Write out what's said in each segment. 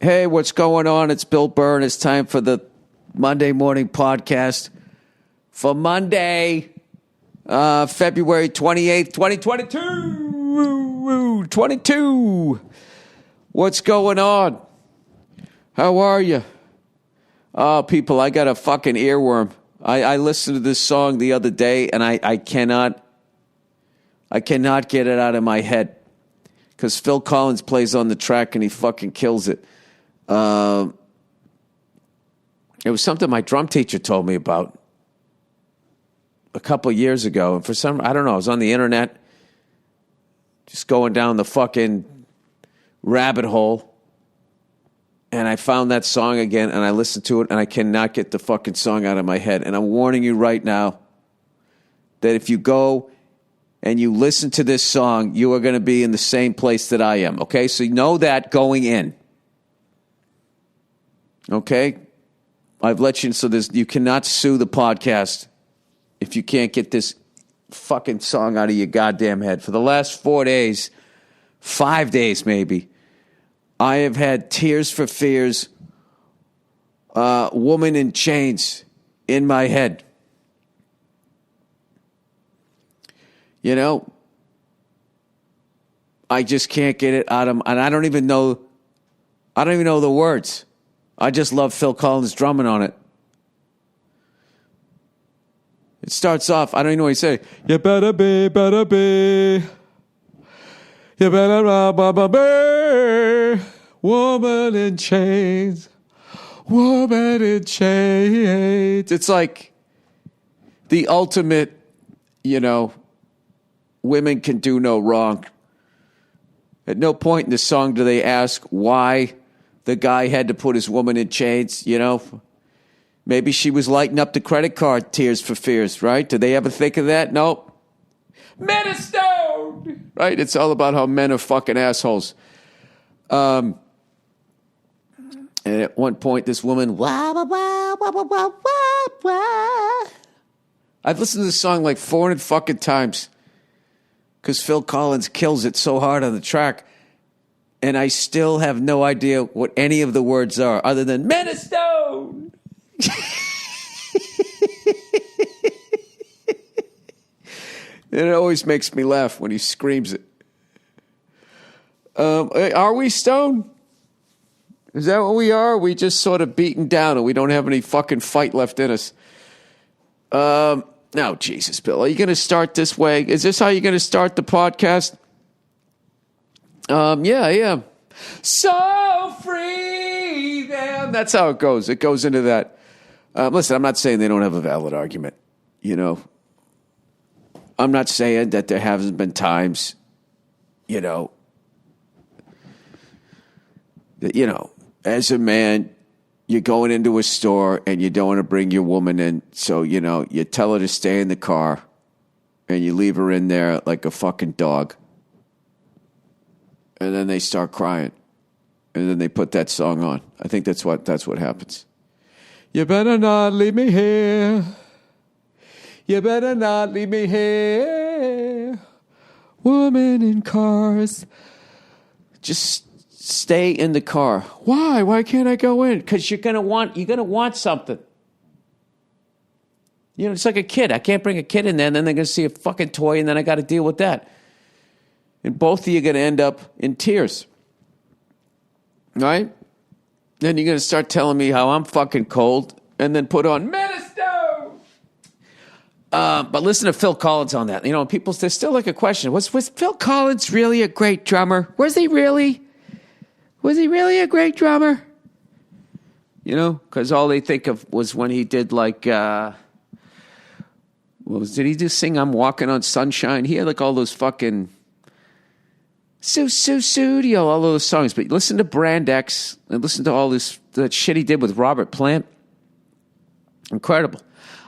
Hey, what's going on? It's Bill Burr, and it's time for the Monday morning podcast for Monday, February 28th, 2022. 22. What's going on? How are you? Oh, people, I got a fucking earworm. I listened to this song the other day, and I cannot get it out of my head because Phil Collins plays on the track, and he fucking kills it. It was something my drum teacher told me about a couple of years ago. And for some, I don't know, I was on the internet just going down the fucking rabbit hole. And I found that song again and I listened to it and I cannot get the fucking song out of my head. And I'm warning you right now that if you go and you listen to this song, you are going to be in the same place that I am. Okay? So you know that going in. Okay? I've let you, so you cannot sue the podcast if you can't get this fucking song out of your goddamn head. For the last 4 days, 5 days maybe, I have had Tears for Fears, Woman in Chains in my head. You know, I just can't get it out of, and I don't even know the words. I just love Phil Collins drumming on it. It starts off, I don't even know what he said. You better be. You better be. Woman in chains. Woman in chains. It's like the ultimate, women can do no wrong. At no point in the song do they ask why the guy had to put his woman in chains, Maybe she was lighting up the credit card, Tears for Fears, right? Did they ever think of that? Nope. Men are stoned! Right? It's all about how men are fucking assholes. And at one point, this woman, wah, wah, wah, wah, wah, wah, wah, wah. I've listened to this song like 400 fucking times because Phil Collins kills it so hard on the track. And I still have no idea what any of the words are other than Men are stoned. And it always makes me laugh when he screams it. Are we stoned? Is that what we are? Are we just sort of beaten down and we don't have any fucking fight left in us? No, Jesus, Bill. Are you going to start this way? Is this how you're going to start the podcast? Yeah. So free them. That's how it goes. It goes into that. Listen, I'm not saying they don't have a valid argument. I'm not saying that there haven't been times, that, as a man, you're going into a store and you don't want to bring your woman in. So, you tell her to stay in the car and you leave her in there like a fucking dog. And then they start crying. And then they put that song on. I think that's what happens. You better not leave me here. You better not leave me here. Woman in cars. Just stay in the car. Why? Why can't I go in? Because you're gonna want something. It's like a kid. I can't bring a kid in there, and then they're gonna see a fucking toy, and then I got to deal with that. And both of you are going to end up in tears. Right? Then you're going to start telling me how I'm fucking cold and then put on Minister. But listen to Phil Collins on that. People, there's still like a question. Was Phil Collins really a great drummer? Was he really a great drummer? Because all they think of was when he did like, did he just sing I'm Walking on Sunshine? He had like all those fucking... Studio, all those songs. But listen to Brand X and listen to all that shit he did with Robert Plant. Incredible.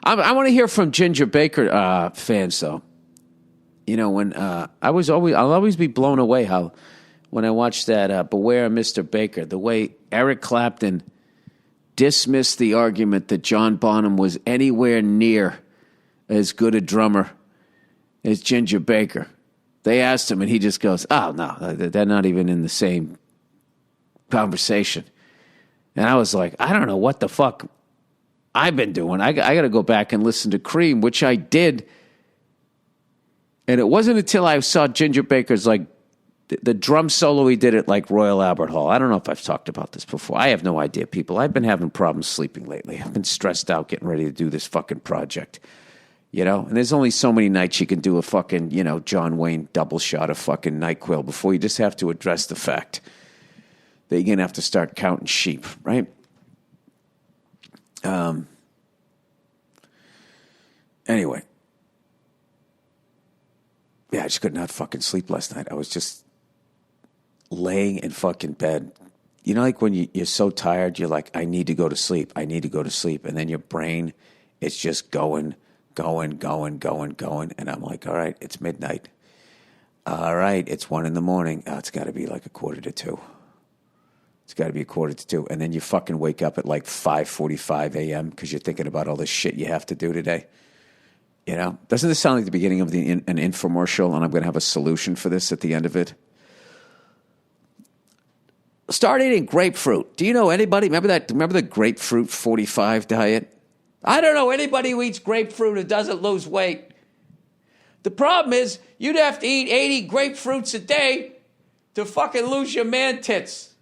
I want to hear from Ginger Baker fans, though. When I'll always be blown away how when I watch that Beware Mr. Baker, the way Eric Clapton dismissed the argument that John Bonham was anywhere near as good a drummer as Ginger Baker. They asked him, and he just goes, oh, no, they're not even in the same conversation. And I was like, I don't know what the fuck I've been doing. I got to go back and listen to Cream, which I did. And it wasn't until I saw Ginger Baker's, like, the drum solo he did at, like, Royal Albert Hall. I don't know if I've talked about this before. I have no idea, people. I've been having problems sleeping lately. I've been stressed out getting ready to do this fucking project. You know? And there's only so many nights you can do a fucking, you know, John Wayne double shot of fucking NyQuil before you just have to address the fact that you're going to have to start counting sheep, right? Anyway. Yeah, I just could not fucking sleep last night. I was just laying in fucking bed. You know, like when you're so tired, you're like, I need to go to sleep. I need to go to sleep. And then your brain, it's just going. And I'm like, all right, it's midnight. All right, it's 1 a.m. Oh, it's got to be like 1:45. It's got to be 1:45. And then you fucking wake up at like 5:45 a.m. because you're thinking about all the shit you have to do today. You know? Doesn't this sound like the beginning of an infomercial, and I'm going to have a solution for this at the end of it? Start eating grapefruit. Do you know anybody? Remember the grapefruit 45 diet? I don't know anybody who eats grapefruit who doesn't lose weight. The problem is you'd have to eat 80 grapefruits a day to fucking lose your man tits.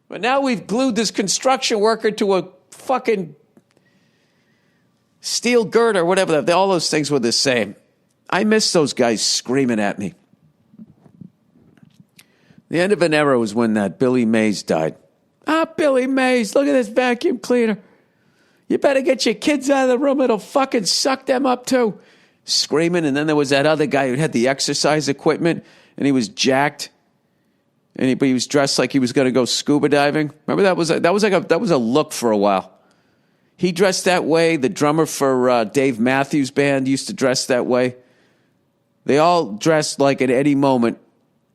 But now we've glued this construction worker to a fucking steel girder, whatever. All those things were the same. I miss those guys screaming at me. The end of an era was when that Billy Mays died. Billy Mays, look at this vacuum cleaner. You better get your kids out of the room. It'll fucking suck them up too. Screaming. And then there was that other guy who had the exercise equipment and he was jacked. And he was dressed like he was going to go scuba diving. Remember that was a look for a while. He dressed that way. The drummer for Dave Matthews Band used to dress that way. They all dressed like at any moment,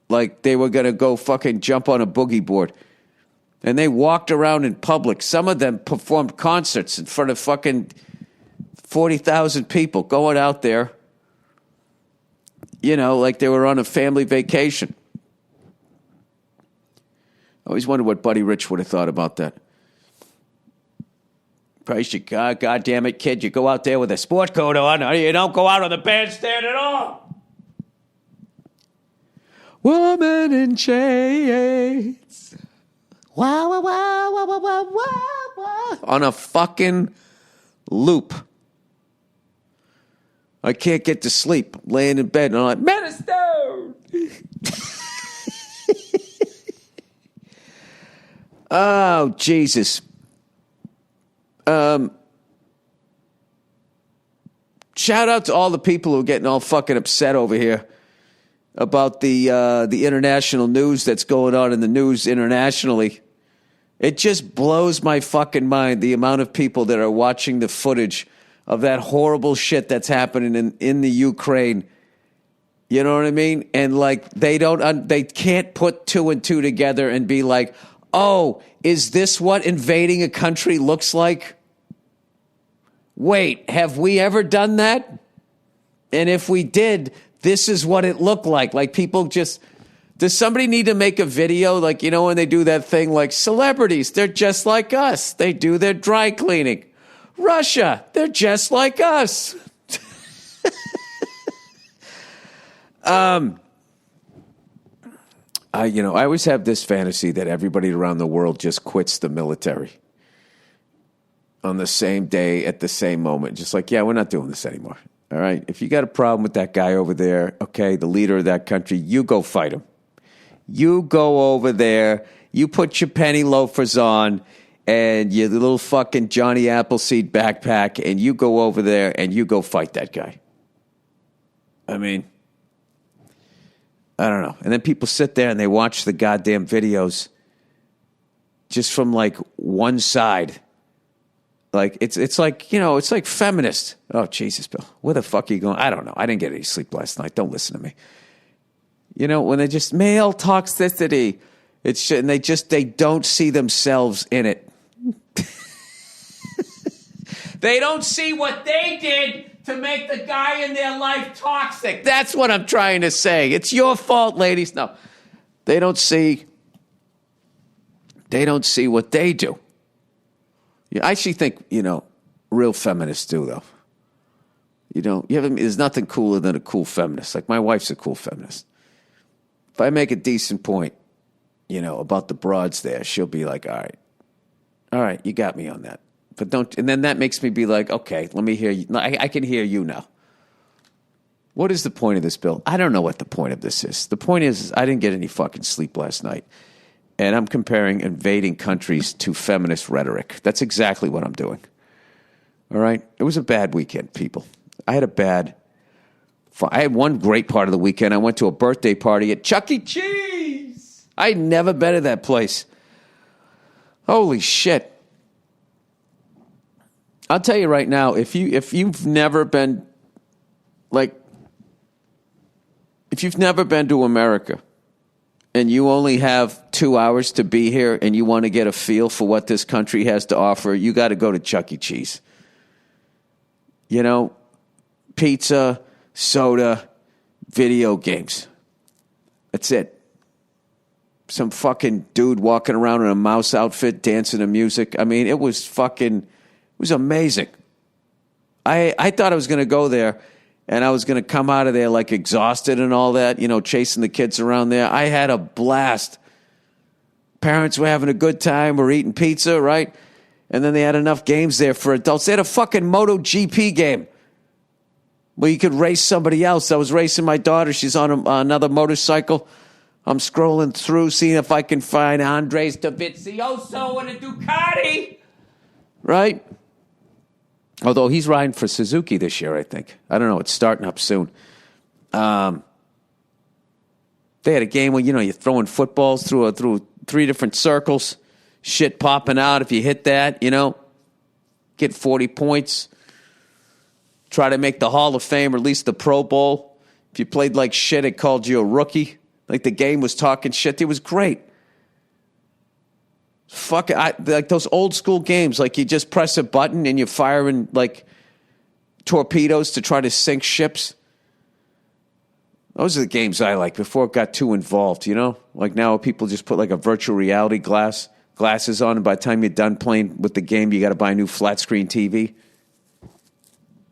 like they were going to go fucking jump on a boogie board. And they walked around in public. Some of them performed concerts in front of fucking 40,000 people going out there, you know, like they were on a family vacation. I always wondered what Buddy Rich would have thought about that. Praise you, God damn it, kid. You go out there with a sport coat on, or you don't go out on the bandstand at all. Woman in chains. Wow, wow, wow, wow, wow, wow, wow, wow. On a fucking loop. I can't get to sleep. I'm laying in bed and I'm like, Minister! Oh, Jesus. Shout out to all the people who are getting all fucking upset over here about the international news that's going on in the news internationally. It just blows my fucking mind, the amount of people that are watching the footage of that horrible shit that's happening in the Ukraine. You know what I mean? And like they can't put two and two together and be like, oh, is this what invading a country looks like? Wait, have we ever done that? And if we did, this is what it looked like. Like people just, does somebody need to make a video? Like, you know, when they do that thing like celebrities, they're just like us. They do their dry cleaning. Russia, they're just like us. I always have this fantasy that everybody around the world just quits the military on the same day at the same moment. Just like, yeah, we're not doing this anymore. All right. If you got a problem with that guy over there, okay, the leader of that country, you go fight him. You go over there, you put your penny loafers on and your little fucking Johnny Appleseed backpack, and you go over there and you go fight that guy. I mean, I don't know. And then people sit there and they watch the goddamn videos just from like one side. Like it's like, you know, it's like feminist. Oh, Jesus, Bill. Where the fuck are you going? I don't know. I didn't get any sleep last night. Don't listen to me. You know, when they just male toxicity, and they don't see themselves in it. They don't see what they did to make the guy in their life toxic. That's what I'm trying to say. It's your fault, ladies. No, they don't see They don't see what they do. I actually think, real feminists do, though. There's nothing cooler than a cool feminist. Like, my wife's a cool feminist. If I make a decent point, about the broads there, she'll be like, all right, you got me on that. But and then that makes me be like, okay, let me hear you. I can hear you now. What is the point of this, Bill? I don't know what the point of this is. The point is I didn't get any fucking sleep last night. And I'm comparing invading countries to feminist rhetoric. That's exactly what I'm doing. All right? It was a bad weekend, people. I had one great part of the weekend. I went to a birthday party at Chuck E. Cheese. I had never been to that place. Holy shit. I'll tell you right now, if you've never been to America and you only have 2 hours to be here and you want to get a feel for what this country has to offer, you got to go to Chuck E. Cheese. Pizza, soda, video games. That's it. Some fucking dude walking around in a mouse outfit dancing to music. I mean, it was amazing. I thought I was going to go there and I was going to come out of there like exhausted and all that, chasing the kids around there. I had a blast. Parents were having a good time. We're eating pizza, right? And then they had enough games there for adults. They had a fucking MotoGP game where you could race somebody else. I was racing my daughter. She's on another motorcycle. I'm scrolling through, seeing if I can find Andres Dovizioso in a Ducati. Right? Although he's riding for Suzuki this year, I think. I don't know. It's starting up soon. They had a game where, you're throwing footballs through 3 different circles. Shit popping out. If you hit that, get 40 points. Try to make the Hall of Fame or at least the Pro Bowl. If you played like shit, it called you a rookie. Like the game was talking shit. It was great. Fuck it. Like those old school games, like you just press a button and you're firing like torpedoes to try to sink ships. Those are the games I like before it got too involved, Like now people just put like a virtual reality glasses on, and by the time you're done playing with the game, you got to buy a new flat screen TV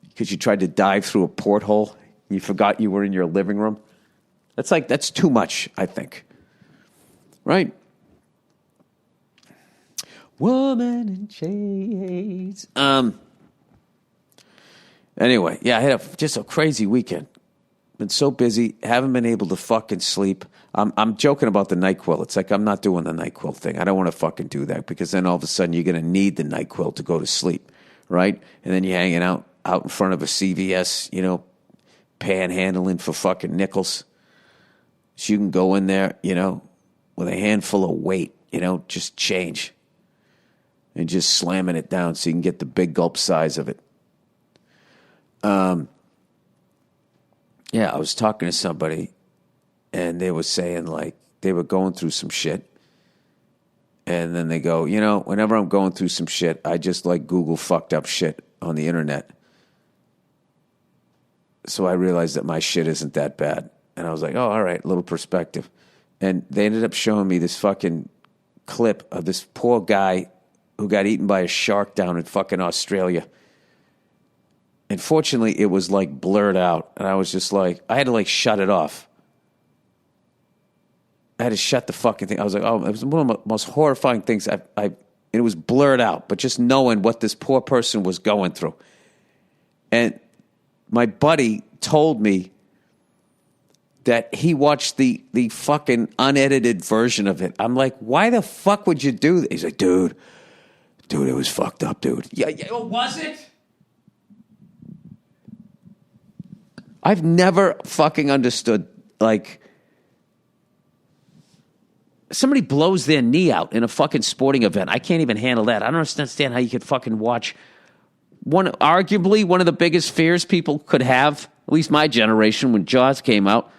because you tried to dive through a porthole and you forgot you were in your living room. That's too much, I think. Right? Woman in shades. Anyway, yeah, I had just a crazy weekend. Been so busy, haven't been able to fucking sleep. I'm joking about the NyQuil. It's like I'm not doing the NyQuil thing. I don't want to fucking do that because then all of a sudden you're going to need the NyQuil to go to sleep, right? And then you're hanging out in front of a CVS, panhandling for fucking nickels. So you can go in there, with a handful of weight, just change. And just slamming it down so you can get the big gulp size of it. Yeah, I was talking to somebody, and they were saying, like, they were going through some shit. And then they go, whenever I'm going through some shit, I just, like, Google fucked up shit on the internet. So I realized that my shit isn't that bad. And I was like, oh, all right, little perspective. And they ended up showing me this fucking clip of this poor guy who got eaten by a shark down in fucking Australia. And fortunately, it was like blurred out. And I was just like, I had to like shut it off. I had to shut the fucking thing. I was like, oh, it was one of the most horrifying things. It was blurred out, but just knowing what this poor person was going through. And my buddy told me that he watched the fucking unedited version of it. I'm like, why the fuck would you do that? He's like, dude, it was fucked up, dude. Yeah, was it? I've never fucking understood, like, somebody blows their knee out in a fucking sporting event. I can't even handle that. I don't understand how you could fucking watch arguably one of the biggest fears people could have, at least my generation, when Jaws came out.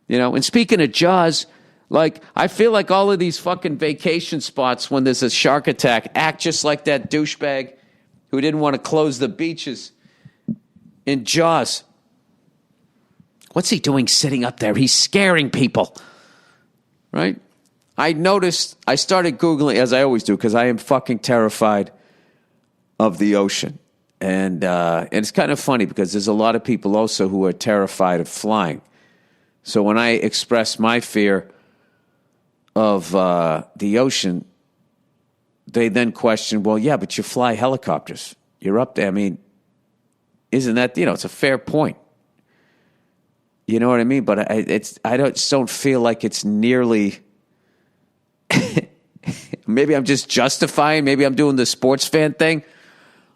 And speaking of Jaws, like, I feel like all of these fucking vacation spots when there's a shark attack act just like that douchebag who didn't want to close the beaches in Jaws. What's he doing sitting up there? He's scaring people, right? I noticed, I started Googling, as I always do, because I am fucking terrified of the ocean. And it's kind of funny because there's a lot of people also who are terrified of flying. So when I express my fear of the ocean, they then question, well, yeah, but you fly helicopters. You're up there. I mean, isn't that, it's a fair point. You know what I mean? But I don't feel like it's nearly. Maybe I'm just justifying. Maybe I'm doing the sports fan thing,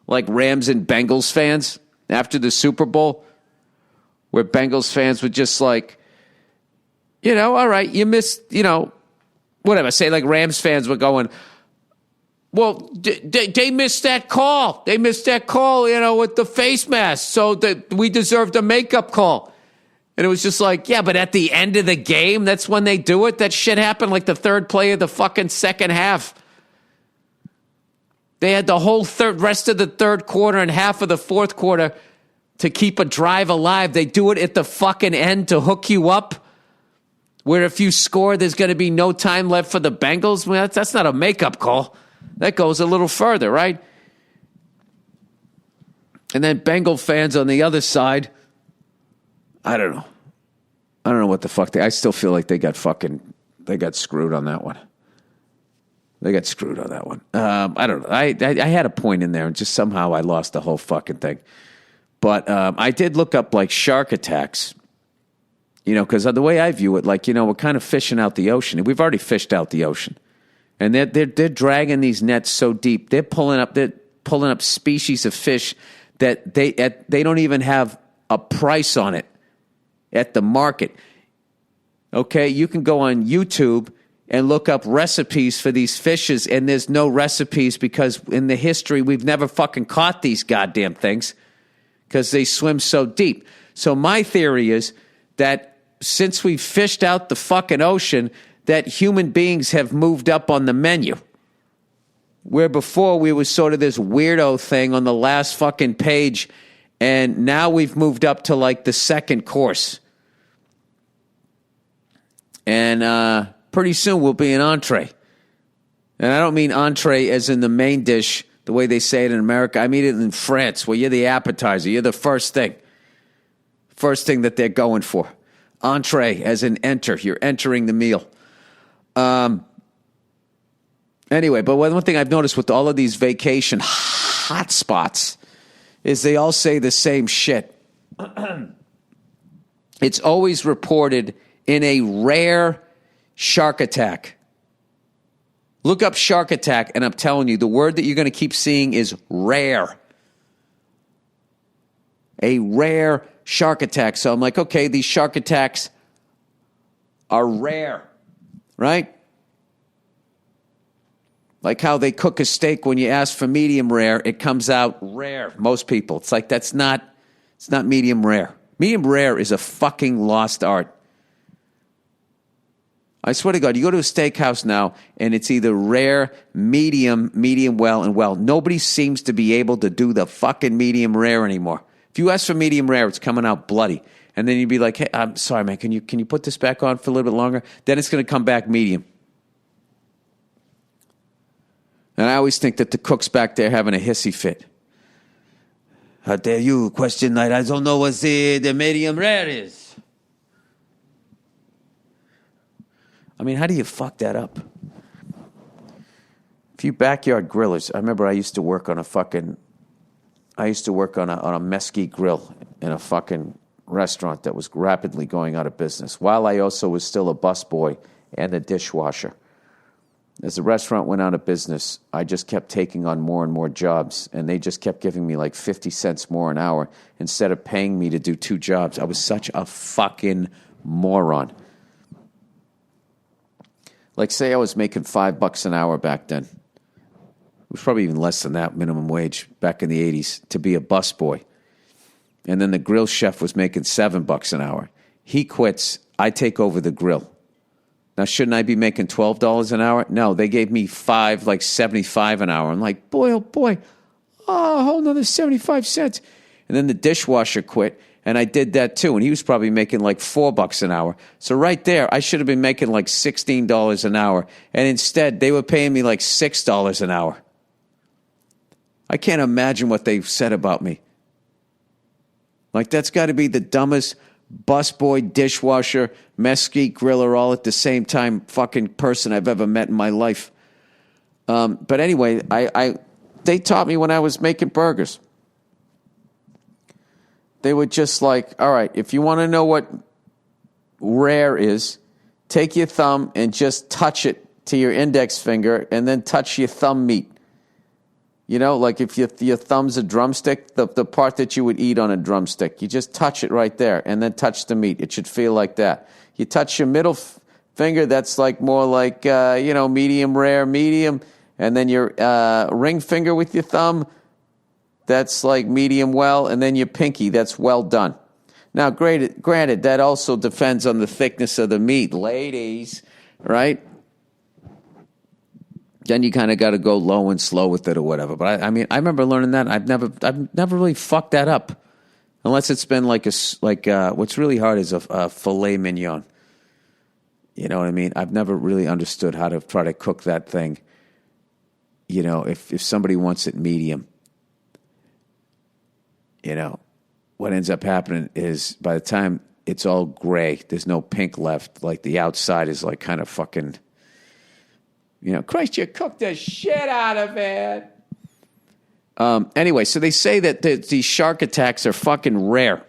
like Rams and Bengals fans after the Super Bowl, where Bengals fans were just like, all right, you missed, whatever. Say like Rams fans were going, well, they missed that call. They missed that call, with the face mask, so that we deserved a makeup call. And it was just like, yeah, but at the end of the game, that's when they do it. That shit happened like the third play of the fucking second half. They had the whole rest of the third quarter and half of the fourth quarter to keep a drive alive. They do it at the fucking end to hook you up, where if you score, there's going to be no time left for the Bengals. Well, that's not a makeup call. That goes a little further, right? And then Bengal fans on the other side, I don't know what the fuck I still feel like they got screwed on that one. They got screwed on that one. I don't know. I had a point in there and just somehow I lost the whole fucking thing. But I did look up like shark attacks, because the way I view it, like, we're kind of fishing out the ocean. We've already fished out the ocean. And they're dragging these nets so deep. They're pulling up species of fish that they don't even have a price on it at the market. Okay, you can go on YouTube and look up recipes for these fishes, and there's no recipes because in the history we've never fucking caught these goddamn things because they swim so deep. So my theory is that since we've fished out the fucking ocean, that human beings have moved up on the menu. Where before we was sort of this weirdo thing on the last fucking page, and now we've moved up to like the second course. And pretty soon we'll be an entree. And I don't mean entree as in the main dish, the way they say it in America. I mean it in France, where you're the appetizer. You're the first thing. First thing that they're going for. Entree as in enter. You're entering the meal. Anyway, but one thing I've noticed with all of these vacation hotspots is they all say the same shit. It's always reported in a rare shark attack. Look up shark attack, and I'm telling you, the word that you're going to keep seeing is rare. A rare shark attack. So I'm like, okay, these shark attacks are rare, right? Like how they cook a steak when you ask for medium rare, it comes out rare. Most people. It's like it's not medium rare. Medium rare is a fucking lost art. I swear to God, you go to a steakhouse now, and it's either rare, medium well, and well. Nobody seems to be able to do the fucking medium rare anymore. If you ask for medium rare, it's coming out bloody. And then you'd be like, hey, I'm sorry, man, can you put this back on for a little bit longer? Then it's going to come back medium. And I always think that the cook's back there having a hissy fit. How dare you question that? I don't know what the medium rare is. I mean, how do you fuck that up? A few backyard grillers. I remember I used to work on a mesquite grill in a fucking restaurant that was rapidly going out of business, while I also was still a busboy and a dishwasher. As the restaurant went out of business, I just kept taking on more and more jobs, and they just kept giving me like 50 cents more an hour instead of paying me to do two jobs. I was such a fucking moron. Like, say I was making $5 an hour back then. It was probably even less than that, minimum wage, back in the 80s, to be a busboy. And then the grill chef was making $7 an hour. He quits. I take over the grill. Now, shouldn't I be making $12 an hour? No, they gave me like $75 an hour. I'm like, boy, oh boy, a whole nother 75 cents. And then the dishwasher quit, And I did that too. And he was probably making like $4 an hour. So right there, I should have been making like $16 an hour. And instead, they were paying me like $6 an hour. I can't imagine what they said about me. Like, that's got to be the dumbest busboy, dishwasher, mesquite griller, all at the same time fucking person I've ever met in my life. But anyway, they taught me when I was making burgers. They were just like, all right, if you want to know what rare is, take your thumb and just touch it to your index finger and then touch your thumb meat. You know, like if your thumb's a drumstick, the part that you would eat on a drumstick, you just touch it right there and then touch the meat. It should feel like that. You touch your middle finger, that's like more like, medium rare, medium. And then your ring finger with your thumb, that's like medium well. And then your pinky, that's well done. Now, granted, that also depends on the thickness of the meat. Ladies, right? Then you kind of got to go low and slow with it or whatever. But I remember learning that. I've never really fucked that up, unless it's been like what's really hard is a filet mignon. You know what I mean? I've never really understood how to try to cook that thing. You know, if somebody wants it medium, you know, what ends up happening is by the time it's all gray, there's no pink left. Like the outside is like kind of fucking. You know, Christ, you cooked the shit out of it. Anyway, so they say that these shark attacks are fucking rare.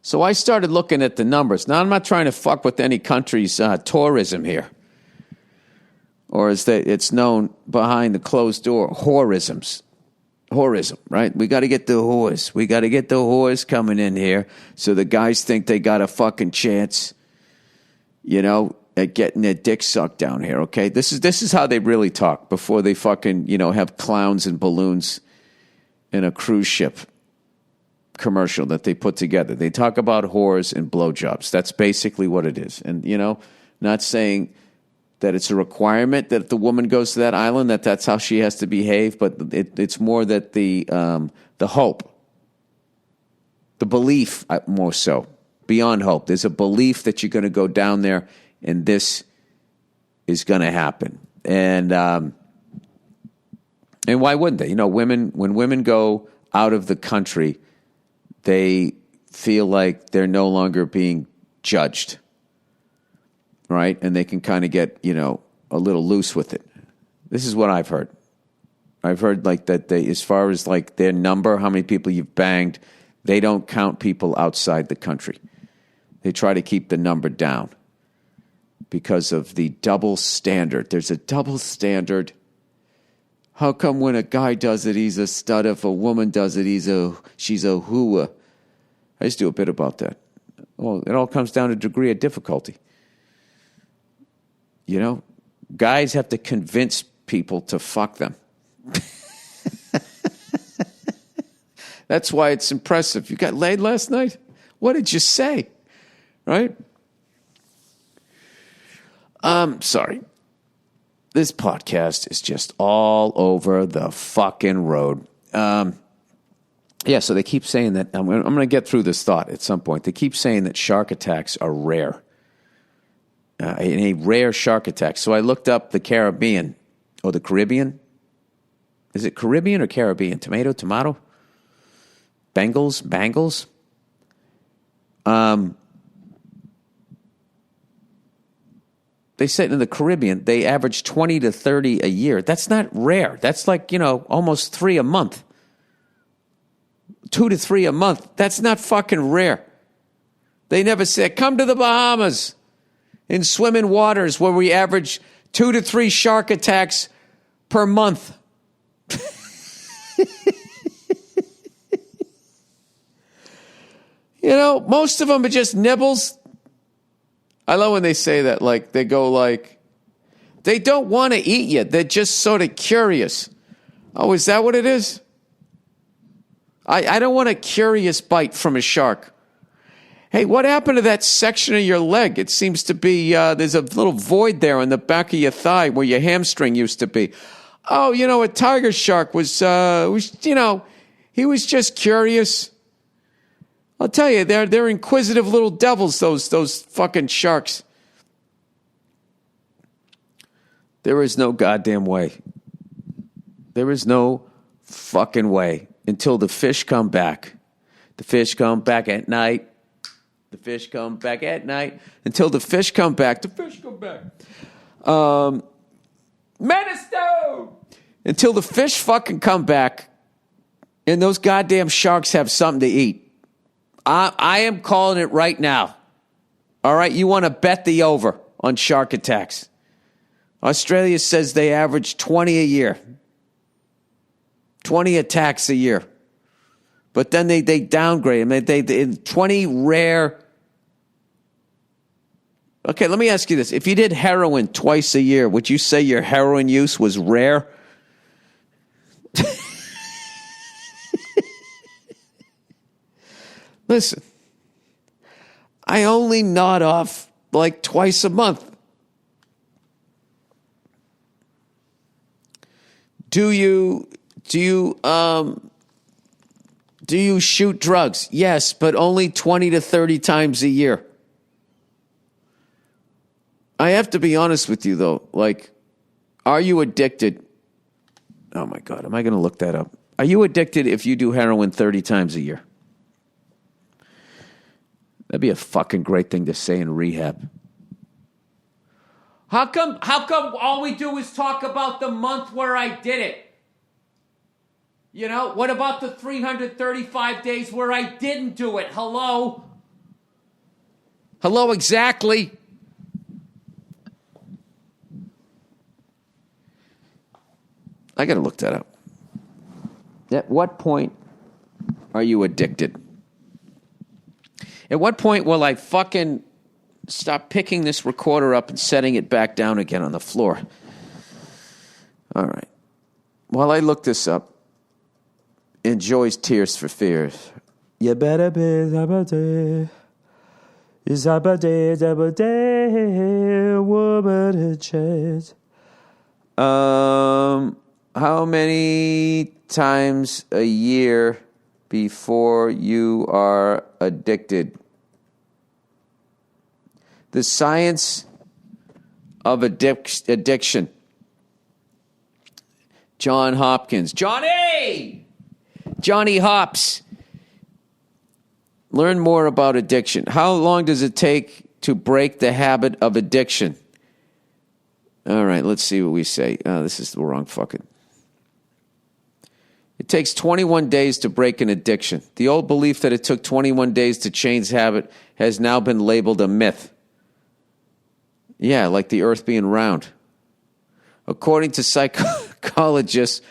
So I started looking at the numbers. Now, I'm not trying to fuck with any country's tourism here. Or as it's known behind the closed door, whorism, right? We got to get the whores. We got to get the whores coming in here so the guys think they got a fucking chance, you know, at getting their dick sucked down here, okay? This is how they really talk before they fucking, you know, have clowns and balloons in a cruise ship commercial that they put together. They talk about whores and blowjobs. That's basically what it is. And, you know, not saying that it's a requirement that if the woman goes to that island, that's how she has to behave, but it's more that the hope, the belief, more so, beyond hope. There's a belief that you're going to go down there and this is going to happen. And why wouldn't they? You know, when women go out of the country, they feel like they're no longer being judged, right? And they can kind of get, you know, a little loose with it. This is what I've heard. I've heard like that they, as far as like their number, how many people you've banged, they don't count people outside the country. They try to keep the number down. Because of the double standard. There's a double standard. How come when a guy does it, he's a stud? If a woman does it, she's a hooah? I used to do a bit about that. Well, it all comes down to degree of difficulty. You know, guys have to convince people to fuck them. That's why it's impressive. You got laid last night? What did you say? Right? Sorry. This podcast is just all over the fucking road. Yeah, so they keep saying that. I'm going to get through this thought at some point. They keep saying that shark attacks are rare. A rare shark attack. So I looked up the Caribbean, or the Caribbean. Is it Caribbean or Caribbean? Tomato? Bangles? They said in the Caribbean, they average 20 to 30 a year. That's not rare. That's like, you know, almost 3 a month. 2 to 3 a month. That's not fucking rare. They never said, come to the Bahamas and swim in waters where we average 2 to 3 shark attacks per month. You know, most of them are just nibbles. I love when they say that, like, they go like, they don't want to eat you. They're just sort of curious. Oh, is that what it is? I don't want a curious bite from a shark. Hey, what happened to that section of your leg? It seems to be, there's a little void there on the back of your thigh where your hamstring used to be. Oh, you know, a tiger shark was, you know, he was just curious. I'll tell you, they're inquisitive little devils, those fucking sharks. There is no goddamn way. There is no fucking way until the fish come back. The fish come back at night. The fish come back at night. Until the fish come back. The fish come back. Minister! Until the fish fucking come back and those goddamn sharks have something to eat. I am calling it right now. All right, you want to bet the over on shark attacks. Australia says they average 20 a year. 20 attacks a year. But then they downgrade them. They 20 rare. Okay, let me ask you this. If you did heroin twice a year, would you say your heroin use was rare? Listen, I only nod off like twice a month. Do you shoot drugs? Yes, but only 20 to 30 times a year. I have to be honest with you, though. Like, are you addicted? Oh, my God. Am I going to look that up? Are you addicted if you do heroin 30 times a year? That'd be a fucking great thing to say in rehab. How come all we do is talk about the month where I did it? You know, what about the 335 days where I didn't do it? Hello? Hello, exactly. I got to look that up. At what point are you addicted? At what point will I fucking stop picking this recorder up and setting it back down again on the floor? All right. While I look this up, enjoys Tears for Fears. You better be Zabade. Zabade, Zabade, woman in chains. How many times a year before you are addicted? The science of addiction. John Hopkins. Johnny Hops. Learn more about addiction. How long does it take to break the habit of addiction? All right, let's see what we say. Oh, this is the wrong fucking. It takes 21 days to break an addiction. The old belief that it took 21 days to change habit has now been labeled a myth. Yeah, like the earth being round. According to psychologists,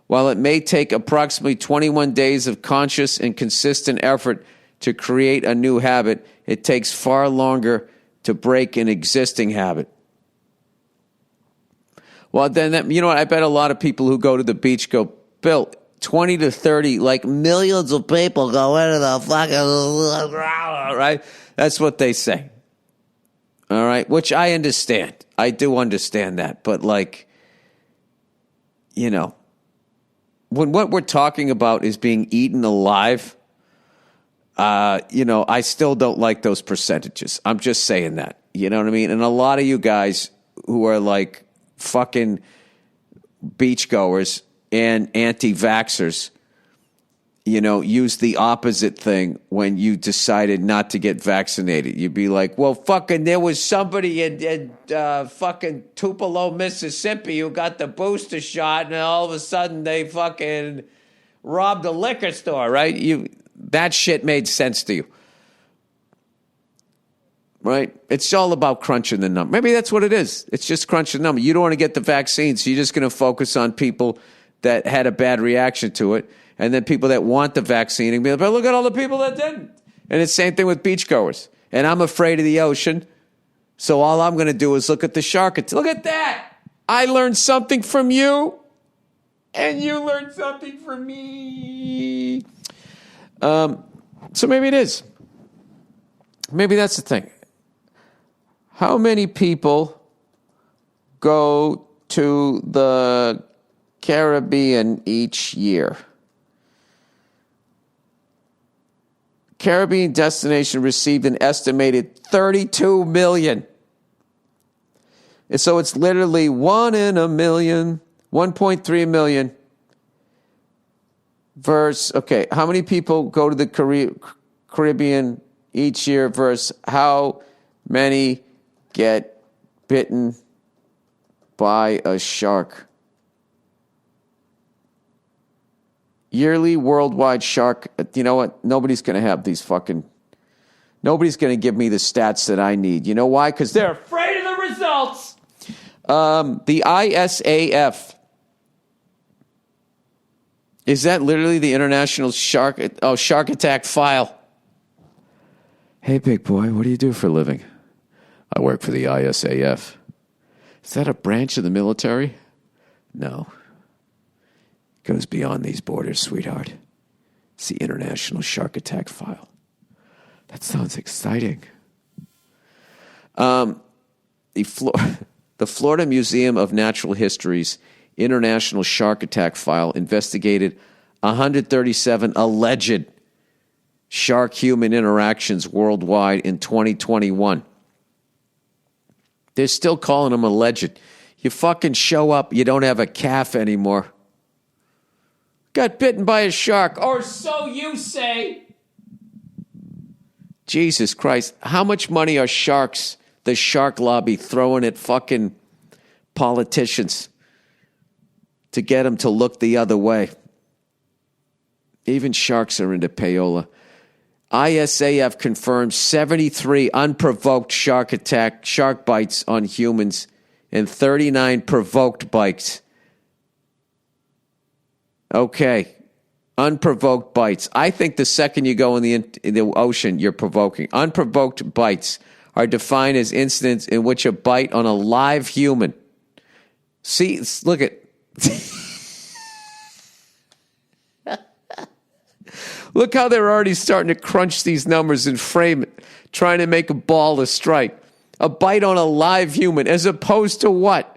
while it may take approximately 21 days of conscious and consistent effort to create a new habit, it takes far longer to break an existing habit. Well, then, you know what? I bet a lot of people who go to the beach go, Bill, 20 to 30, like millions of people go into the fucking, right? That's what they say. All right, which I understand. I do understand that. But, like, you know, when what we're talking about is being eaten alive, you know, I still don't like those percentages. I'm just saying that. You know what I mean? And a lot of you guys who are, like, fucking beachgoers and anti-vaxxers, you know, use the opposite thing when you decided not to get vaccinated. You'd be like, well, fucking there was somebody in fucking Tupelo, Mississippi who got the booster shot and all of a sudden they fucking robbed a liquor store, right? That shit made sense to you. Right? It's all about crunching the number. Maybe that's what it is. It's just crunching the number. You don't want to get the vaccine, so you're just going to focus on people that had a bad reaction to it, and then people that want the vaccine and be like, but look at all the people that didn't. And it's the same thing with beachgoers. And I'm afraid of the ocean, so all I'm going to do is look at the shark. Look at that! I learned something from you, and you learned something from me. So maybe it is. Maybe that's the thing. How many people go to the Caribbean each year? Caribbean destination received an estimated 32 million. And so it's literally 1 in a million, 1.3 million. Okay, how many people go to the Caribbean each year versus how many get bitten by a shark? Yearly worldwide shark. You know what? Nobody's going to have these nobody's going to give me the stats that I need. You know why? Because they're afraid of the results. The ISAF. Is that literally the International Shark Attack File? Hey, big boy, what do you do for a living? I work for the ISAF. Is that a branch of the military? No. Goes beyond these borders, sweetheart. It's the International Shark Attack File. That sounds exciting. The Florida Museum of Natural History's International Shark Attack File investigated 137 alleged shark-human interactions worldwide in 2021. They're still calling them alleged. You fucking show up, you don't have a calf anymore. Got bitten by a shark, or so you say. Jesus Christ, how much money are the shark lobby, throwing at fucking politicians to get them to look the other way? Even sharks are into payola. ISAF confirms 73 unprovoked shark bites on humans and 39 provoked bites. Okay, unprovoked bites. I think the second you go in the ocean, you're provoking. Unprovoked bites are defined as incidents in which a bite on a live human. See, look at... Look how they're already starting to crunch these numbers and frame it, trying to make a ball to strike. A bite on a live human, as opposed to what?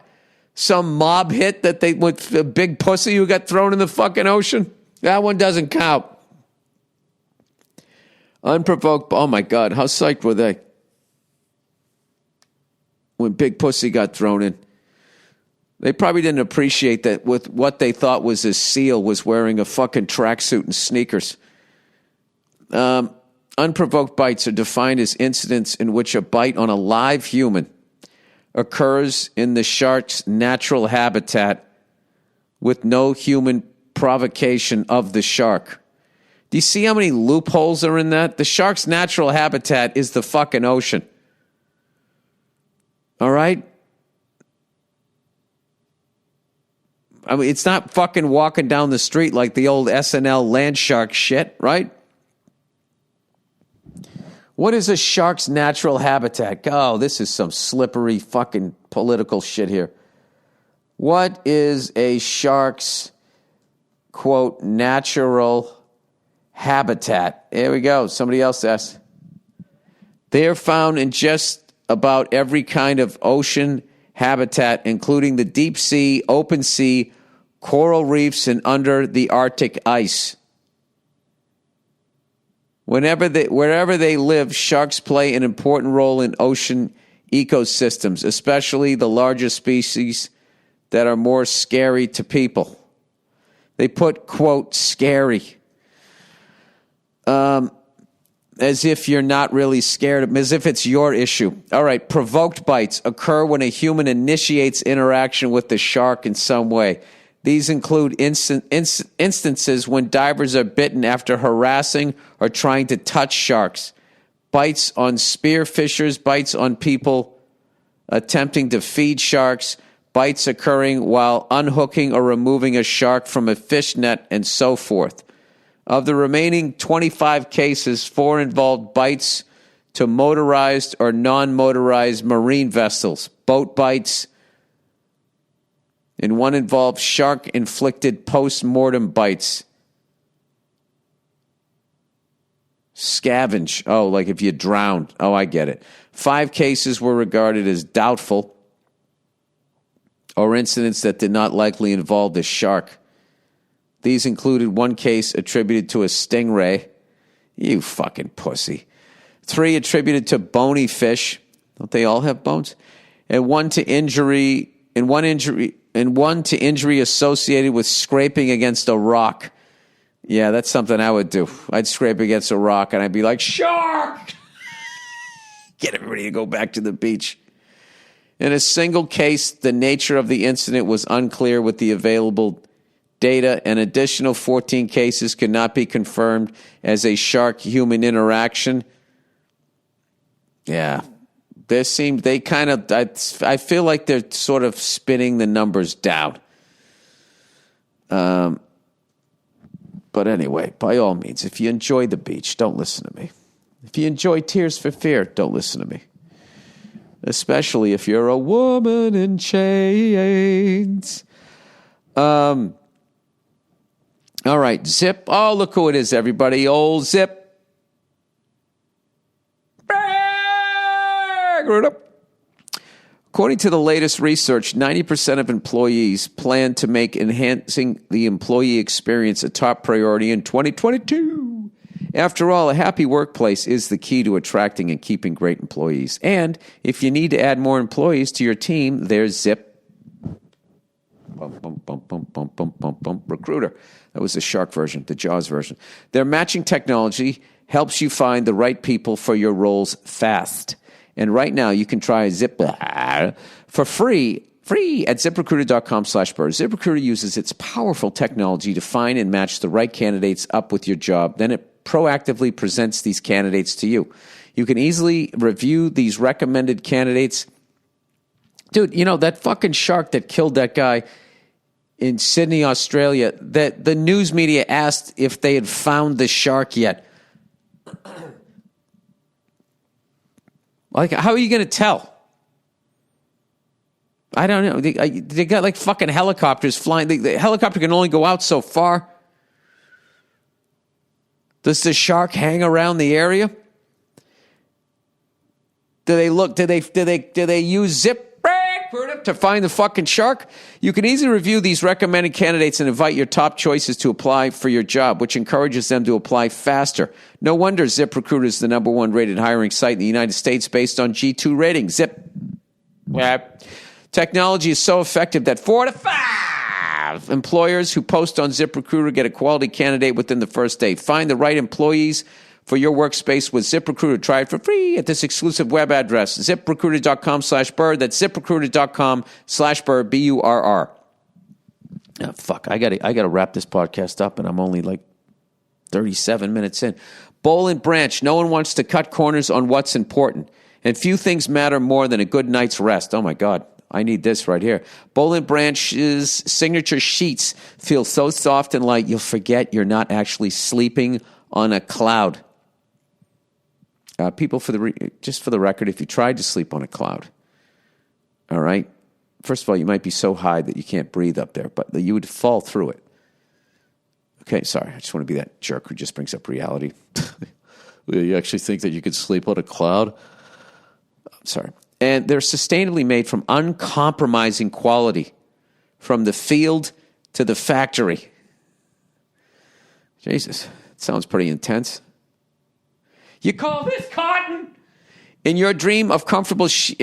Some mob hit with a big pussy who got thrown in the fucking ocean? That one doesn't count. Unprovoked, oh my God, how psyched were they when Big Pussy got thrown in? They probably didn't appreciate that with what they thought was a seal was wearing a fucking tracksuit and sneakers. Unprovoked bites are defined as incidents in which a bite on a live human occurs in the shark's natural habitat with no human provocation of the shark. Do you see how many loopholes are in that? The shark's natural habitat is the fucking ocean. All right? I mean, it's not fucking walking down the street like the old SNL land shark shit, right? What is a shark's natural habitat? Oh, this is some slippery fucking political shit here. What is a shark's, quote, natural habitat? There we go. Somebody else asked. They are found in just about every kind of ocean habitat, including the deep sea, open sea, coral reefs, and under the Arctic ice. Wherever they live, sharks play an important role in ocean ecosystems, especially the larger species that are more scary to people. They put, quote, scary, as if you're not really scared of them, as if it's your issue. All right, provoked bites occur when a human initiates interaction with the shark in some way. These include instances when divers are bitten after harassing or trying to touch sharks, bites on spearfishers, bites on people attempting to feed sharks, bites occurring while unhooking or removing a shark from a fish net, and so forth. Of the remaining 25 cases, 4 involved bites to motorized or non-motorized marine vessels, boat bites, and 1 involved shark-inflicted post-mortem bites. Scavenge. Oh, like if you drowned. Oh, I get it. 5 cases were regarded as doubtful or incidents that did not likely involve the shark. These included 1 case attributed to a stingray You fucking pussy. 3 attributed to bony fish. Don't they all have bones? And 1 to injury associated with scraping against a rock. Yeah, that's something I would do. I'd scrape against a rock and I'd be like, shark! Get everybody to go back to the beach. In a single case, the nature of the incident was unclear with the available data. An additional 14 cases could not be confirmed as a shark-human interaction. Yeah. I feel like they're sort of spinning the numbers down. But anyway, by all means, if you enjoy the beach, don't listen to me. If you enjoy Tears for Fear, don't listen to me. Especially if you're a woman in chains. All right, Zip. Oh, look who it is, everybody. Old Zip. According to the latest research, 90% of employees plan to make enhancing the employee experience a top priority in 2022. After all, a happy workplace is the key to attracting and keeping great employees. And if you need to add more employees to your team, there's Zip. Recruiter. That was the shark version, the Jaws version. Their matching technology helps you find the right people for your roles fast. And right now, you can try Zip for free at ZipRecruiter.com/Burr. ZipRecruiter uses its powerful technology to find and match the right candidates up with your job. Then it proactively presents these candidates to you. You can easily review these recommended candidates. Dude, you know, that fucking shark that killed that guy in Sydney, Australia, that the news media asked if they had found the shark yet. Like, how are you going to tell? I don't know. They got like fucking helicopters flying. The helicopter can only go out so far. Does the shark hang around the area? Do they use Zip to find the fucking shark? You can easily review these recommended candidates and invite your top choices to apply for your job, which encourages them to apply faster. No wonder ZipRecruiter is the #1 rated hiring site in the United States based on G2 rating. Technology is so effective that 4 to 5 employers who post on ZipRecruiter get a quality candidate within the first day. Find the right employees for your workspace with ZipRecruiter. Try it for free at this exclusive web address, ZipRecruiter.com/Burr. That's ZipRecruiter.com/Burr, BURR. Oh, fuck, I gotta wrap this podcast up, and I'm only like 37 minutes in. Boll and Branch. No one wants to cut corners on what's important, and few things matter more than a good night's rest. Oh, my God. I need this right here. Boll and Branch's signature sheets feel so soft and light, you'll forget you're not actually sleeping on a cloud. People, just for the record, if you tried to sleep on a cloud, all right, first of all, you might be so high that you can't breathe up there, but you would fall through it. Okay, sorry, I just want to be that jerk who just brings up reality. You actually think that you could sleep on a cloud? I'm sorry. And they're sustainably made from uncompromising quality, from the field to the factory. Jesus, it sounds pretty intense. You call this cotton? If you dream of comfortable sheets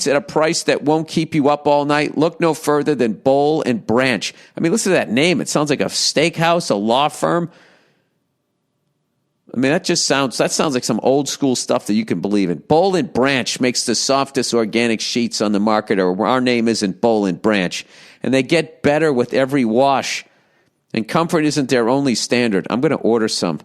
at a price that won't keep you up all night, look no further than Boll and Branch. I mean, listen to that name. It sounds like a steakhouse, a law firm. I mean, that sounds like some old school stuff that you can believe in. Boll and Branch makes the softest organic sheets on the market, or our name isn't Boll and Branch. And they get better with every wash. And comfort isn't their only standard. I'm going to order some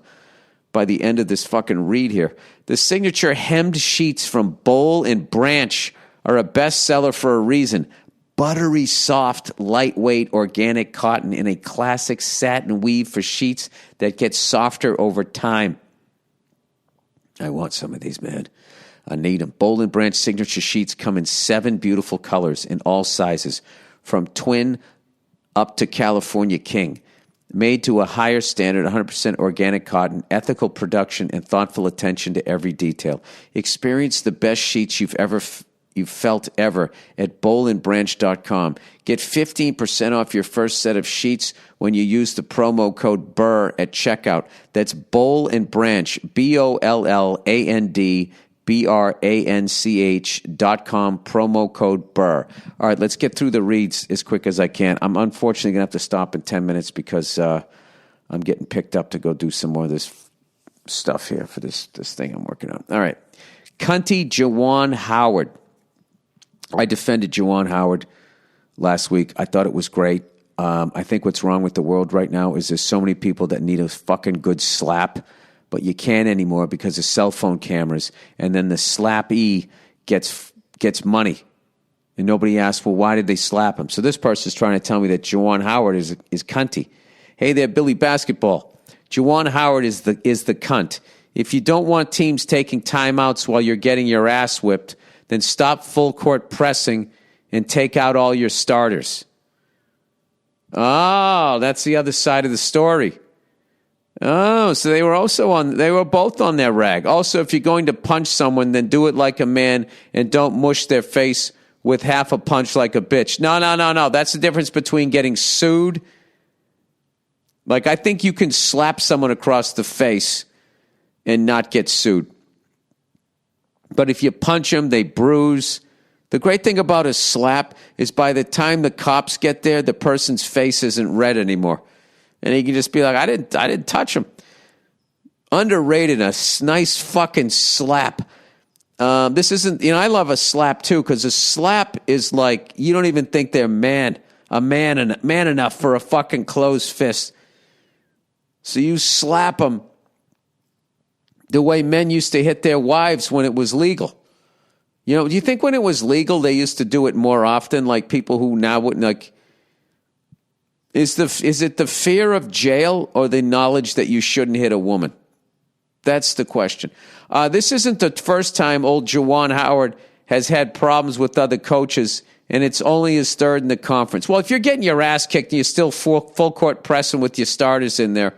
by the end of this fucking read here. The signature hemmed sheets from Boll and Branch are a bestseller for a reason. Buttery soft, lightweight, organic cotton in a classic satin weave for sheets that get softer over time. I want some of these, man. I need them. Boll and Branch signature sheets come in 7 beautiful colors in all sizes, from twin up to California King. Made to a higher standard, 100% organic cotton, ethical production, and thoughtful attention to every detail. Experience the best sheets you've ever you've felt ever at bowlandbranch.com. Get 15% off your first set of sheets when you use the promo code Burr at checkout. That's Boll and Branch, BOLLANDBRANCH.com, promo code Burr. All right, let's get through the reads as quick as I can. I'm unfortunately going to have to stop in 10 minutes because I'm getting picked up to go do some more of this stuff here for this thing I'm working on. All right. Cunty Juwan Howard. I defended Juwan Howard last week. I thought it was great. I think what's wrong with the world right now is there's so many people that need a fucking good slap, but you can't anymore because of cell phone cameras. And then the slappee gets money. And nobody asks, well, why did they slap him? So this person's trying to tell me that Juwan Howard is cunty. Hey there, Billy Basketball. Juwan Howard is the cunt. If you don't want teams taking timeouts while you're getting your ass whipped, then stop full court pressing and take out all your starters. Oh, that's the other side of the story. Oh, so they were both on their rag. Also, if you're going to punch someone, then do it like a man and don't mush their face with half a punch like a bitch. No. That's the difference between getting sued. Like, I think you can slap someone across the face and not get sued. But if you punch them, they bruise. The great thing about a slap is by the time the cops get there, the person's face isn't red anymore. And he can just be like, I didn't touch him. Underrated, a nice fucking slap. This isn't, I love a slap too, because a slap is like, you don't even think they're man enough for a fucking closed fist. So you slap them the way men used to hit their wives when it was legal. Do you think when it was legal, they used to do it more often? Like people who now wouldn't, like, is it the fear of jail or the knowledge that you shouldn't hit a woman? That's the question. This isn't the first time old Juwan Howard has had problems with other coaches, and it's only his third in the conference. Well, if you're getting your ass kicked and you're still full court pressing with your starters in there,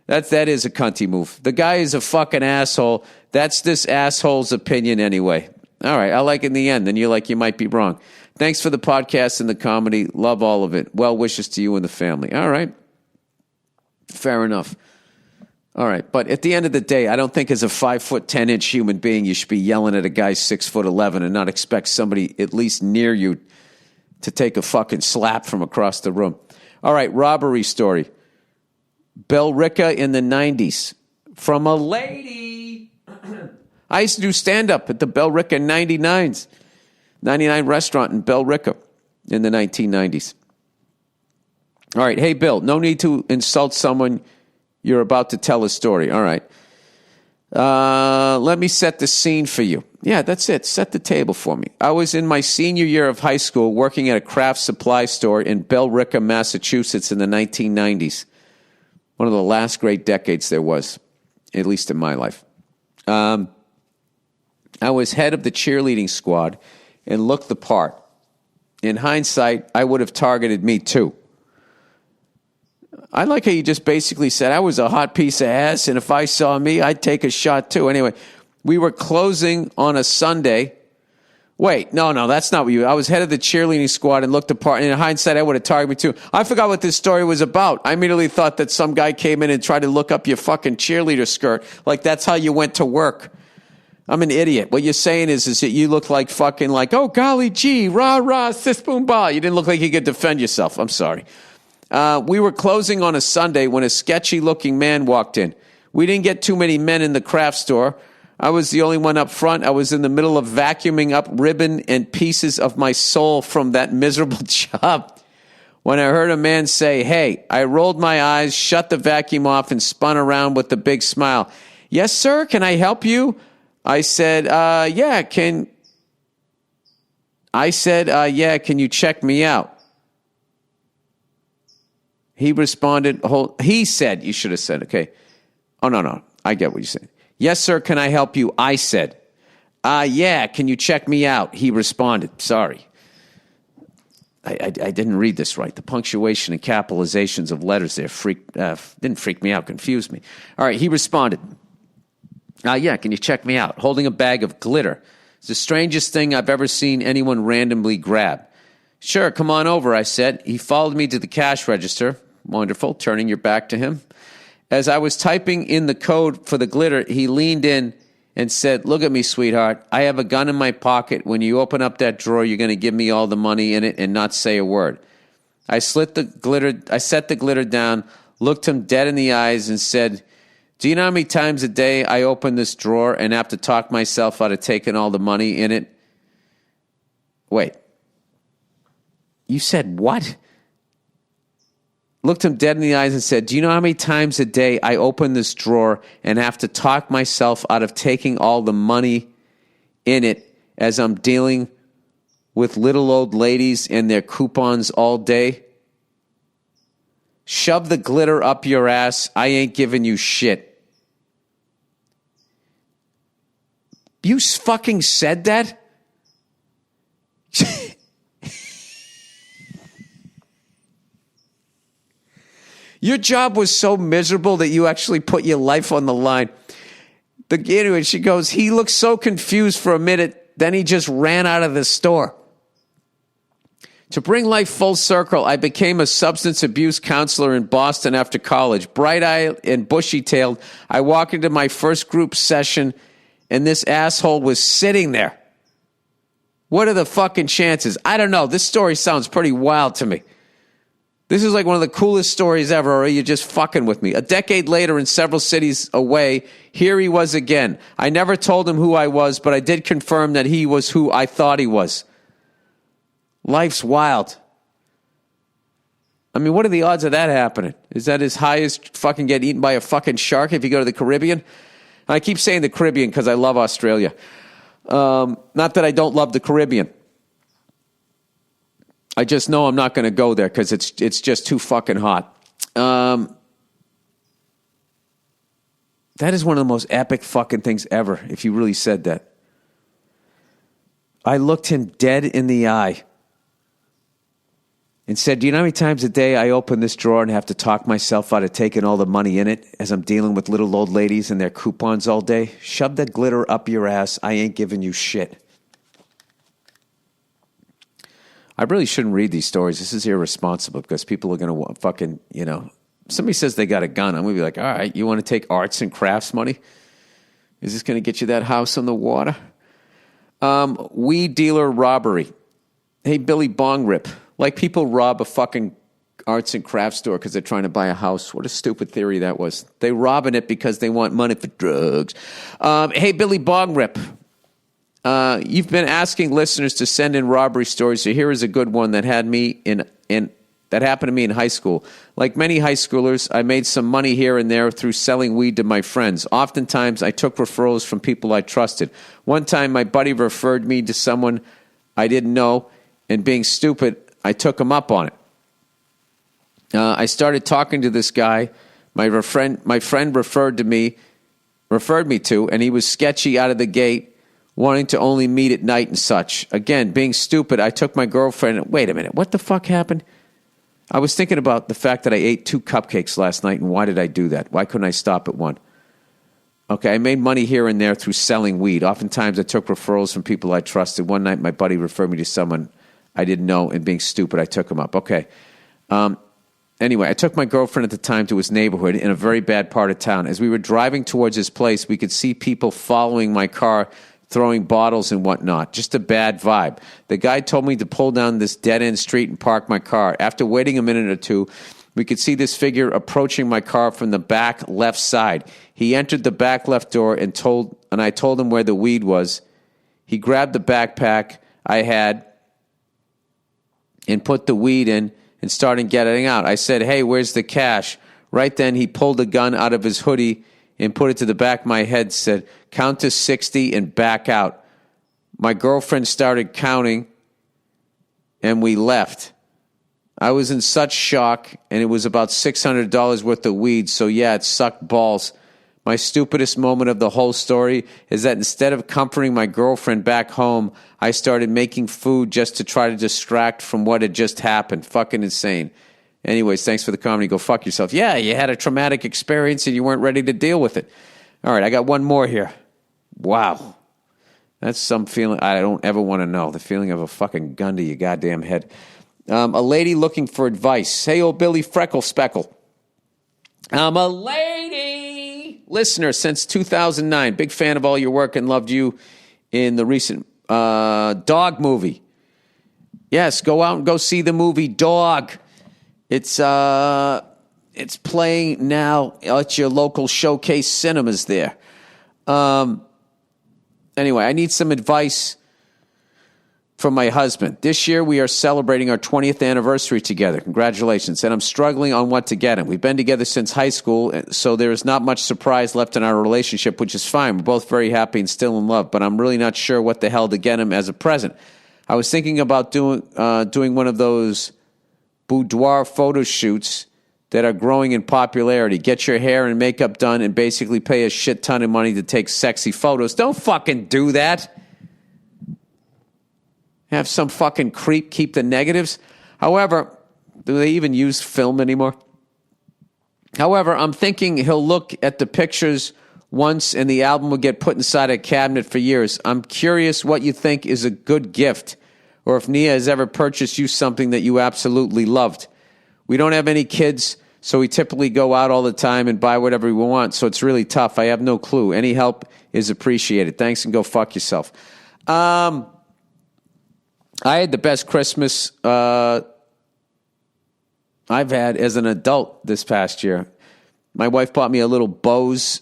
that is a cunty move. The guy is a fucking asshole. That's this asshole's opinion anyway. All right, I like it in the end. Then you're like, you might be wrong. Thanks for the podcast and the comedy. Love all of it. Well wishes to you and the family. All right. Fair enough. All right. But at the end of the day, I don't think as a 5'10" human being, you should be yelling at a guy 6'11" and not expect somebody at least near you to take a fucking slap from across the room. All right. Robbery story. Bellrica in the 90s. From a lady. I used to do stand-up at the Bellrica 99s. 99 restaurant in Bellrica in the 1990s. All right. Hey, Bill, no need to insult someone. You're about to tell a story. All right. Let me set the scene for you. Yeah, that's it. Set the table for me. I was in my senior year of high school working at a craft supply store in Bellrica, Massachusetts in the 1990s. One of the last great decades there was, at least in my life. I was head of the cheerleading squad and looked the part. In hindsight, I would have targeted me too. I like how you just basically said, I was a hot piece of ass, and if I saw me, I'd take a shot too. Anyway, we were closing on a Sunday. Wait, no, that's not what I was head of the cheerleading squad and looked the part, and in hindsight, I would have targeted me too. I forgot what this story was about. I immediately thought that some guy came in and tried to look up your fucking cheerleader skirt, like that's how you went to work. I'm an idiot. What you're saying is that you look like fucking like, oh, golly gee, rah, sis, boom, bah. You didn't look like you could defend yourself. I'm sorry. We were closing on a Sunday when a sketchy-looking man walked in. We didn't get too many men in the craft store. I was the only one up front. I was in the middle of vacuuming up ribbon and pieces of my soul from that miserable job when I heard a man say, hey. I rolled my eyes, shut the vacuum off, and spun around with a big smile. Yes, sir, can I help you? I said, yeah, can you check me out? He responded, he said, you should have said, okay. Oh, no, I get what you're saying. Yes, sir, can I help you? I said, yeah, can you check me out? He responded, sorry. I didn't read this right. The punctuation and capitalizations of letters there didn't freak me out, confused me. All right, he responded, yeah, can you check me out? Holding a bag of glitter. It's the strangest thing I've ever seen anyone randomly grab. Sure, come on over, I said. He followed me to the cash register. Wonderful, turning your back to him. As I was typing in the code for the glitter, he leaned in and said, look at me, sweetheart. I have a gun in my pocket. When you open up that drawer, you're going to give me all the money in it and not say a word. I set the glitter down, looked him dead in the eyes and said, do you know how many times a day I open this drawer and have to talk myself out of taking all the money in it? Wait. You said what? Looked him dead in the eyes and said, do you know how many times a day I open this drawer and have to talk myself out of taking all the money in it as I'm dealing with little old ladies and their coupons all day? Shove the glitter up your ass. I ain't giving you shit. You fucking said that? Your job was so miserable that you actually put your life on the line. Anyway, she goes, he looked so confused for a minute, then he just ran out of the store. To bring life full circle, I became a substance abuse counselor in Boston after college. Bright-eyed and bushy-tailed, I walked into my first group session, and this asshole was sitting there. What are the fucking chances? I don't know. This story sounds pretty wild to me. This is like one of the coolest stories ever, or you're just fucking with me. A decade later, in several cities away, here he was again. I never told him who I was, but I did confirm that he was who I thought he was. Life's wild. I mean, what are the odds of that happening? Is that as high as fucking get eaten by a fucking shark if you go to the Caribbean? I keep saying the Caribbean because I love Australia. Not that I don't love the Caribbean. I just know I'm not going to go there because it's just too fucking hot. That is one of the most epic fucking things ever, if you really said that. I looked him dead in the eye and said, do you know how many times a day I open this drawer and have to talk myself out of taking all the money in it as I'm dealing with little old ladies and their coupons all day? Shove that glitter up your ass. I ain't giving you shit. I really shouldn't read these stories. This is irresponsible because people are going to fucking, somebody says they got a gun. I'm going to be like, all right, you want to take arts and crafts money? Is this going to get you that house on the water? Weed dealer robbery. Hey, Billy Bong Rip. Like people rob a fucking arts and crafts store because they're trying to buy a house. What a stupid theory that was. They robbing it because they want money for drugs. Hey, Billy Bong Rip. You've been asking listeners to send in robbery stories, so here is a good one that had me that happened to me in high school. Like many high schoolers, I made some money here and there through selling weed to my friends. Oftentimes, I took referrals from people I trusted. One time, my buddy referred me to someone I didn't know, and being stupid, I took him up on it. I started talking to this guy my friend referred me to, and he was sketchy out of the gate, wanting to only meet at night and such. Again, being stupid, I took my girlfriend. Wait a minute, what the fuck happened? I was thinking about the fact that I ate 2 cupcakes last night, and why did I do that? Why couldn't I stop at one? Okay, I made money here and there through selling weed. Oftentimes, I took referrals from people I trusted. One night, my buddy referred me to someone I didn't know, and being stupid, I took him up. Okay. Anyway, I took my girlfriend at the time to his neighborhood in a very bad part of town. As we were driving towards his place, we could see people following my car, throwing bottles and whatnot. Just a bad vibe. The guy told me to pull down this dead-end street and park my car. After waiting a minute or two, we could see this figure approaching my car from the back left side. He entered the back left door and I told him where the weed was. He grabbed the backpack I had and put the weed in and started getting out. I said, hey, where's the cash? Right then, he pulled a gun out of his hoodie and put it to the back of my head, said, count to 60 and back out. My girlfriend started counting, and we left. I was in such shock, and it was about $600 worth of weed, so yeah, it sucked balls. My stupidest moment of the whole story is that instead of comforting my girlfriend back home, I started making food just to try to distract from what had just happened. Fucking insane. Anyways, thanks for the comedy. Go fuck yourself. Yeah, you had a traumatic experience and you weren't ready to deal with it. All right, I got one more here. Wow. That's some feeling I don't ever want to know. The feeling of a fucking gun to your goddamn head. A lady looking for advice. Hey, old Billy Freckle Speckle. I'm a lady listener since 2009. Big fan of all your work and loved you in the recent Dog movie. Yes, go out and go see the movie Dog. It's playing now at your local Showcase cinemas there. Anyway, I need some advice from my husband. This year we are celebrating our 20th anniversary together. Congratulations. And I'm struggling on what to get him. We've been together since high school, so there is not much surprise left in our relationship, which is fine. We're both very happy and still in love, but I'm really not sure what the hell to get him as a present. I was thinking about doing one of those boudoir photo shoots that are growing in popularity. Get your hair and makeup done and basically pay a shit ton of money to take sexy photos. Don't fucking do that. Have some fucking creep keep the negatives. However, do they even use film anymore? However, I'm thinking he'll look at the pictures once and the album will get put inside a cabinet for years. I'm curious what you think is a good gift, or if Nia has ever purchased you something that you absolutely loved. We don't have any kids, so we typically go out all the time and buy whatever we want, so it's really tough. I have no clue. Any help is appreciated. Thanks, and go fuck yourself. I had the best Christmas I've had as an adult this past year. My wife bought me a little Bose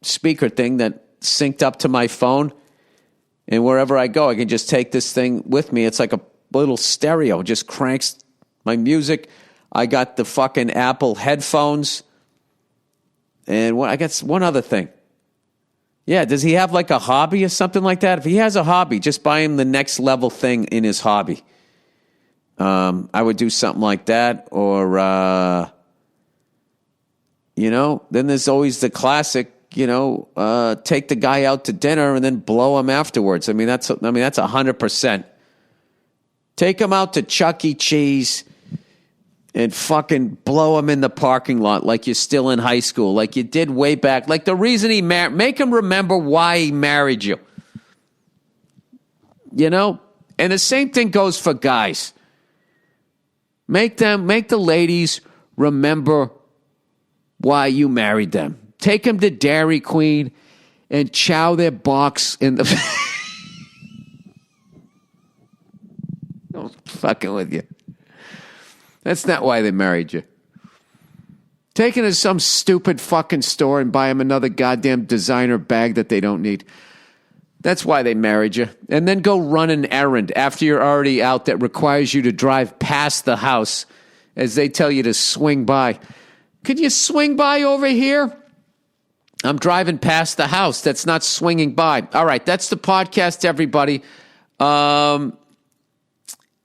speaker thing that synced up to my phone, and wherever I go, I can just take this thing with me. It's like a little stereo. It just cranks my music. I got the fucking Apple headphones, and I got one other thing. Yeah, does he have like a hobby or something like that? If he has a hobby, just buy him the next level thing in his hobby. I would do something like that, or then there's always the classic, take the guy out to dinner and then blow him afterwards. That's 100%. Take him out to Chuck E. Cheese and fucking blow him in the parking lot like you're still in high school, like you did way back. Like the reason he make him remember why he married you. And the same thing goes for guys. Make the ladies remember why you married them. Take them to Dairy Queen and chow their box in the... I'm fucking with you. That's not why they married you. Take them to some stupid fucking store and buy them another goddamn designer bag that they don't need. That's why they married you. And then go run an errand after you're already out that requires you to drive past the house as they tell you to swing by. Could you swing by over here? I'm driving past the house. That's not swinging by. All right, that's the podcast, everybody.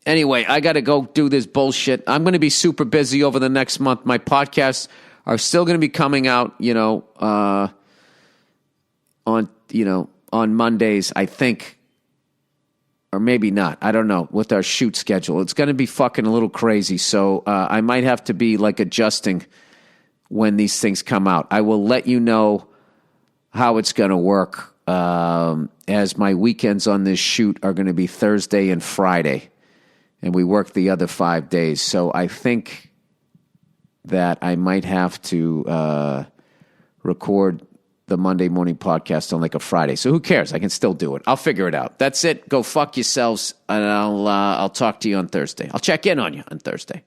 Anyway, I got to go do this bullshit. I'm going to be super busy over the next month. My podcasts are still going to be coming out, on Mondays, I think, or maybe not. I don't know, with our shoot schedule. It's going to be fucking a little crazy, so I might have to be like adjusting when these things come out. I will let you know how it's going to work, as my weekends on this shoot are going to be Thursday and Friday, and we work the other 5 days. So I think that I might have to record the Monday morning podcast on like a Friday. So who cares? I can still do it. I'll figure it out. That's it. Go fuck yourselves, and I'll talk to you on Thursday. I'll check in on you on Thursday.